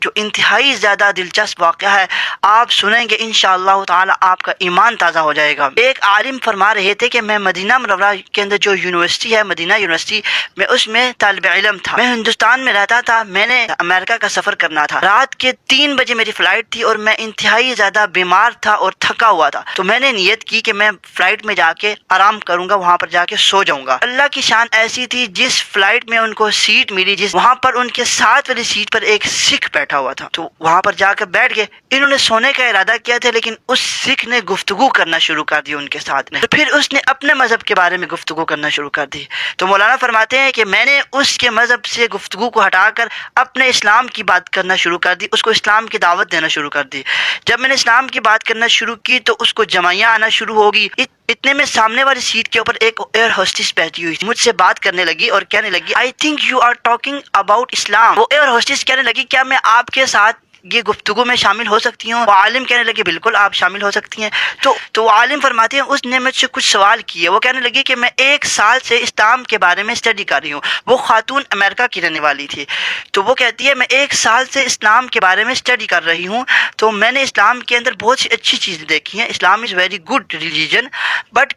جو انتہائی زیادہ دلچسپ واقعہ ہے، آپ سنیں گے انشاءاللہ تعالی آپ کا ایمان تازہ ہو جائے گا۔ ایک عالم فرما رہے تھے کہ میں مدینہ منورہ کے اندر جو یونیورسٹی ہے، مدینہ یونیورسٹی، میں اس میں طالب علم تھا۔ میں ہندوستان میں رہتا تھا، میں نے امریکہ کا سفر کرنا تھا۔ رات کے 3 بجے میری فلائٹ تھی اور میں انتہائی زیادہ بیمار تھا اور تھکا ہوا تھا، تو میں نے نیت کی کہ میں فلائٹ میں جا کے آرام کروں گا، وہاں پر جا کے سو جاؤں گا۔ اللہ کی شان ایسی تھی، جس فلائٹ میں ان کو سیٹ ملی، وہاں پر ان کے ساتھ والی سیٹ پر ایک سکھ بیٹھا ہوا تھا، تو وہاں پر جا کر بیٹھ گئے۔ انہوں نے سونے کا ارادہ کیا تھا، لیکن اس سکھ نے گفتگو کرنا شروع کر دی ان کے ساتھ میں، تو پھر اس نے اپنے مذہب کے بارے میں گفتگو کرنا شروع کر دی۔ تو مولانا فرماتے ہیں کہ میں نے اس کے مذہب سے گفتگو کو ہٹا کر اپنے اسلام کی بات کرنا شروع کر دی، اس کو اسلام کی دعوت دینا شروع کر دی۔ جب میں نے اسلام کی بات کرنا شروع کی تو اس کو جمائیاں آنا شروع ہوگی۔ اتنے میں سامنے والی سیٹ کے اوپر ایک ایئر ہوسٹس بیٹھی ہوئی مجھ سے بات کرنے لگی اور کہنے لگی I think you are talking about Islam۔ وہ ایئر ہوسٹس کہنے لگی کیا میں آپ کے ساتھ یہ گفتگو میں شامل ہو سکتی ہوں؟ وہ عالم کہنے لگے بالکل آپ شامل ہو سکتی ہیں۔ تو وہ عالم فرماتے ہیں اس نے مجھ سے کچھ سوال کیے۔ وہ کہنے لگی کہ میں 1 سال سے اسلام کے بارے میں اسٹڈی کر رہی ہوں۔ وہ خاتون امریکہ کی رہنے والی تھی، تو وہ کہتی ہے میں 1 سال سے اسلام کے بارے میں اسٹڈی کر رہی ہوں، تو میں نے اسلام کے اندر بہت سی اچھی چیزیں دیکھی ہیں۔ Islam is very good religion, but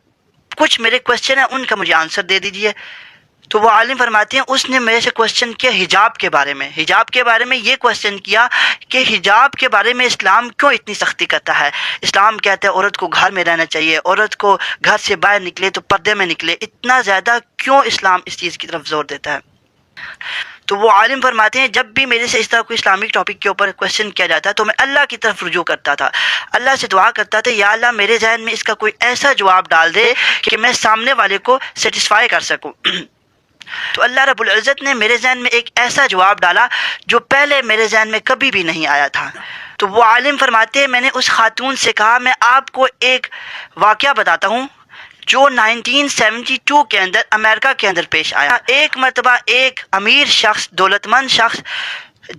کچھ میرے کوشچن ہیں، ان کا مجھے آنسر دے دیجیے۔ تو وہ عالم فرماتے ہیں اس نے میرے سے کوشچن کیا حجاب کے بارے میں۔ حجاب کے بارے میں یہ کوشچن کیا کہ حجاب کے بارے میں اسلام کیوں اتنی سختی کرتا ہے؟ اسلام کہتا ہے عورت کو گھر میں رہنا چاہیے، عورت کو گھر سے باہر نکلے تو پردے میں نکلے، اتنا زیادہ کیوں اسلام اس چیز کی طرف زور دیتا ہے؟ تو وہ عالم فرماتے ہیں جب بھی میرے سے اس طرح کوئی اسلامک ٹاپک کے اوپر کوشچن کیا جاتا ہے تو میں اللہ کی طرف رجوع کرتا تھا، اللہ سے دعا کرتا تھا یا اللہ میرے ذہن میں اس کا کوئی ایسا جواب ڈال دے کہ میں سامنے والے کو سیٹسفائی کر سکوں۔ تو اللہ رب العزت نے میرے ذہن میں ایک ایسا جواب ڈالا جو پہلے میرے ذہن میں کبھی بھی نہیں آیا تھا۔ تو وہ عالم فرماتے ہیں میں نے اس خاتون سے کہا میں آپ کو ایک واقعہ بتاتا ہوں جو 1972 کے اندر امریکہ کے اندر پیش آیا۔ ایک مرتبہ ایک امیر شخص، دولت مند شخص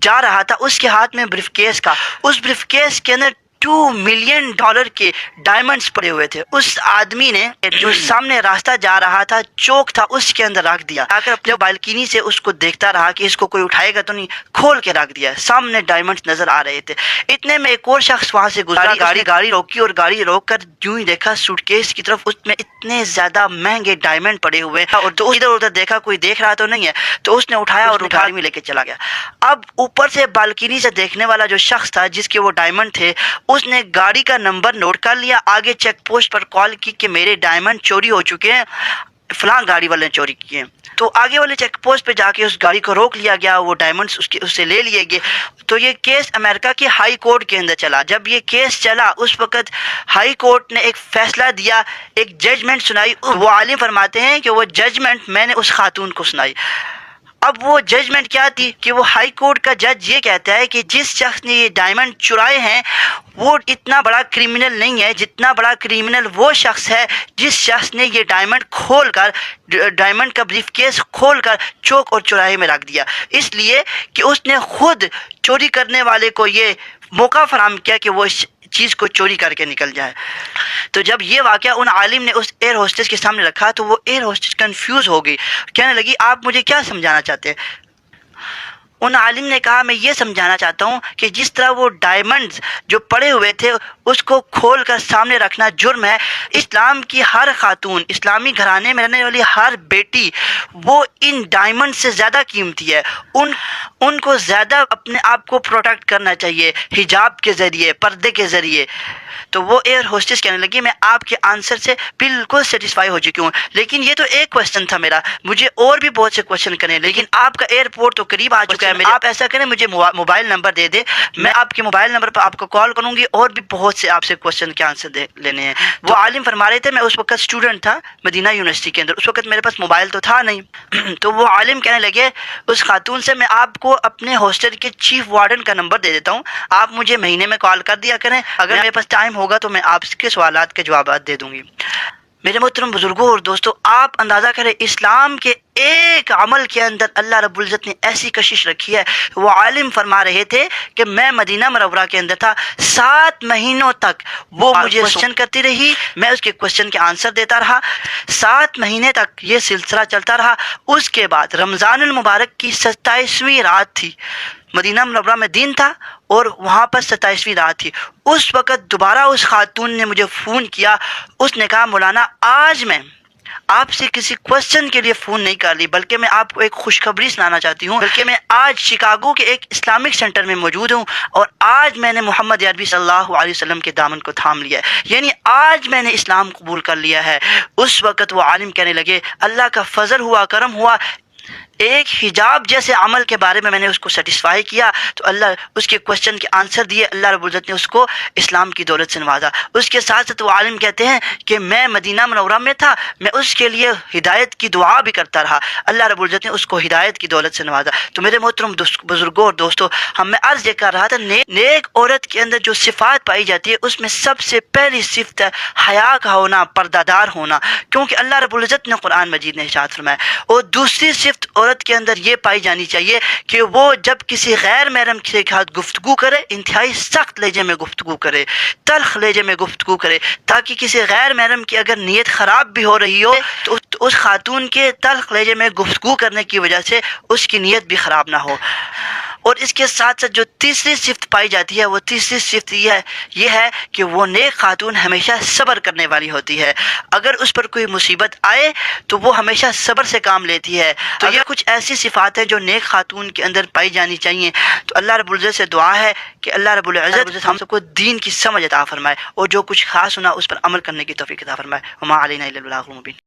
جا رہا تھا، اس کے ہاتھ میں بریف کیس کا، اس بریف کیس کے اندر $2 ملین کے ڈائمنڈز پڑے ہوئے تھے۔ اس آدمی نے جو سامنے راستہ جا رہا تھا، چوک تھا، اس کے اندر رکھ دیا، آ کر اپنے بالکنی سے اس کو دیکھتا رہا کہ اس کو کوئی اٹھائے گا تو نہیں، کھول کے رکھ دیا، سامنے ڈائمنڈز نظر آ رہے تھے۔ اتنے میں ایک اور شخص وہاں سے گزرا، گاڑی روکی اور گاڑی روک کر یوں ہی دیکھا سوٹ کیس کی طرف، اس میں اتنے زیادہ مہنگے ڈائمنڈ پڑے ہوئے، اور تو ادھر ادھر دیکھا کوئی دیکھ رہا تو نہیں ہے، تو اس نے اٹھایا اور گاڑی میں لے کے چلا گیا۔ اب اوپر سے بالکنی سے دیکھنے والا جو شخص تھا جس کے وہ ڈائمنڈ تھے، اس نے گاڑی کا نمبر نوٹ کر لیا، آگے چیک پوسٹ پر کال کی کہ میرے ڈائمنڈ چوری ہو چکے ہیں، فلاں گاڑی والے نے چوری کیے ہیں۔ تو آگے والے چیک پوسٹ پہ جا کے اس گاڑی کو روک لیا گیا، وہ ڈائمنڈز اس سے لے لیے گئے۔ تو یہ کیس امریکہ کے ہائی کورٹ کے اندر چلا۔ جب یہ کیس چلا اس وقت ہائی کورٹ نے ایک فیصلہ دیا، ایک ججمنٹ سنائی۔ وہ عالم فرماتے ہیں کہ وہ ججمنٹ میں نے اس خاتون کو سنائی۔ اب وہ ججمنٹ کیا تھی کہ وہ ہائی کورٹ کا جج یہ کہتا ہے کہ جس شخص نے یہ ڈائمنڈ چرائے ہیں وہ اتنا بڑا کرمنل نہیں ہے، جتنا بڑا کرمنل وہ شخص ہے جس شخص نے یہ ڈائمنڈ کھول کر، ڈائمنڈ کا بریف کیس کھول کر چوک اور چوراہے میں رکھ دیا، اس لیے کہ اس نے خود چوری کرنے والے کو یہ موقع فراہم کیا کہ وہ اس چیز کو چوری کر کے نکل جائے۔ تو جب یہ واقعہ ان عالم نے اس ایئر ہوسٹس کے سامنے رکھا تو وہ ایئر ہوسٹس کنفیوز ہو گئی، کہنے لگی آپ مجھے کیا سمجھانا چاہتے ہیں؟ ان عالم نے کہا میں یہ سمجھانا چاہتا ہوں کہ جس طرح وہ ڈائمنڈز جو پڑے ہوئے تھے اس کو کھول کر سامنے رکھنا جرم ہے، اسلام کی ہر خاتون، اسلامی گھرانے میں رہنے والی ہر بیٹی وہ ان ڈائمنڈ سے زیادہ قیمتی ہے، ان کو زیادہ اپنے آپ کو پروٹیکٹ کرنا چاہیے حجاب کے ذریعے، پردے کے ذریعے۔ تو وہ ایئر ہوسٹس کہنے لگی میں آپ کے آنسر سے بالکل سیٹسفائی ہو چکی ہوں، لیکن یہ تو ایک کوشچن تھا میرا، مجھے اور بھی بہت سے کوشچن کریں، لیکن آپ کا ایئرپورٹ تو قریب آ چکا ہے، آپ ایسا کریں مجھے موبائل نمبر دے دیں، میں آپ کے موبائل نمبر پر آپ کو کال کروں گی اور بھی بہت سے آپ سے کوشچن کے آنسر لینے ہیں۔ وہ عالم فرما رہے تھے میں اس وقت اسٹوڈنٹ تھا مدینہ یونیورسٹی کے اندر، اس وقت میرے پاس موبائل تو تھا نہیں۔ تو وہ عالم کہنے لگے اس خاتون سے میں آپ کو اپنے ہاسٹل کے چیف وارڈن کا نمبر دے دیتا ہوں، آپ مجھے مہینے میں کال کر دیا کریں، اگر میرے پاس ٹائم ہوگا تو میں آپ کے سوالات کے جوابات دے دوں گی۔ میرے محترم بزرگوں اور دوستو، آپ اندازہ کریں اسلام کے ایک عمل کے اندر اللہ رب العزت نے ایسی کشش رکھی ہے۔ وہ عالم فرما رہے تھے کہ میں مدینہ منورہ کے اندر تھا، 7 مہینوں تک وہ مجھے کوشچن کرتی رہی، میں اس کے کوشچن کے آنسر دیتا رہا، 7 مہینے تک یہ سلسلہ چلتا رہا۔ اس کے بعد رمضان المبارک کی 27ویں رات تھی، مدینہ منورہ میں دن تھا اور وہاں پر 27ویں رات تھی. اس وقت دوبارہ اس خاتون نے مجھے فون کیا. اس نے کہا مولانا آج میں آپ سے کسی کوشچن کے لیے فون نہیں کر لی، بلکہ میں آپ کو ایک خوشخبری سنانا چاہتی ہوں، بلکہ میں آج شکاگو کے ایک اسلامک سینٹر میں موجود ہوں اور آج میں نے محمد عربی صلی اللہ علیہ وسلم کے دامن کو تھام لیا ہے، یعنی آج میں نے اسلام قبول کر لیا ہے. اس وقت وہ عالم کہنے لگے اللہ کا فضل ہوا، کرم ہوا، ایک حجاب جیسے عمل کے بارے میں نے اس کو سیٹسفائی کیا تو اللہ اس کے کوشچن کے آنسر دیے، اللہ رب العزت نے اس کو اسلام کی دولت سے نوازا. اس کے ساتھ ساتھ وہ عالم کہتے ہیں کہ میں مدینہ منورہ میں تھا، میں اس کے لیے ہدایت کی دعا بھی کرتا رہا، اللہ رب العزت نے اس کو ہدایت کی دولت سے نوازا. تو میرے محترم بزرگوں اور دوستوں، ہم میں عرض یہ کر رہا تھا نیک عورت کے اندر جو صفات پائی جاتی ہے اس میں سب سے پہلی صفت ہے حیا کا ہونا، پردہ دار ہونا، کیونکہ اللہ رب العزت نے قرآن مجید نے ارشاد فرمایا. اور دوسری صفت عورت کے اندر یہ پائی جانی چاہیے کہ وہ جب کسی غیر محرم کے ساتھ گفتگو کرے انتہائی سخت لہجے میں گفتگو کرے، تلخ لہجے میں گفتگو کرے، تاکہ کسی غیر محرم کی اگر نیت خراب بھی ہو رہی ہو تو اس خاتون کے تلخ لہجے میں گفتگو کرنے کی وجہ سے اس کی نیت بھی خراب نہ ہو. اور اس کے ساتھ ساتھ جو تیسری صفت پائی جاتی ہے وہ تیسری صفت یہ ہے کہ وہ نیک خاتون ہمیشہ صبر کرنے والی ہوتی ہے. اگر اس پر کوئی مصیبت آئے تو وہ ہمیشہ صبر سے کام لیتی ہے. تو یہ کچھ ایسی صفات ہیں جو نیک خاتون کے اندر پائی جانی چاہیے. تو اللہ رب العزت سے دعا ہے کہ اللہ رب العزت ہم سب کو دین کی سمجھ عطا فرمائے اور جو کچھ خاص ہونا اس پر عمل کرنے کی توفیق عطا فرمائے. وما علینا الا البلاغ المبین.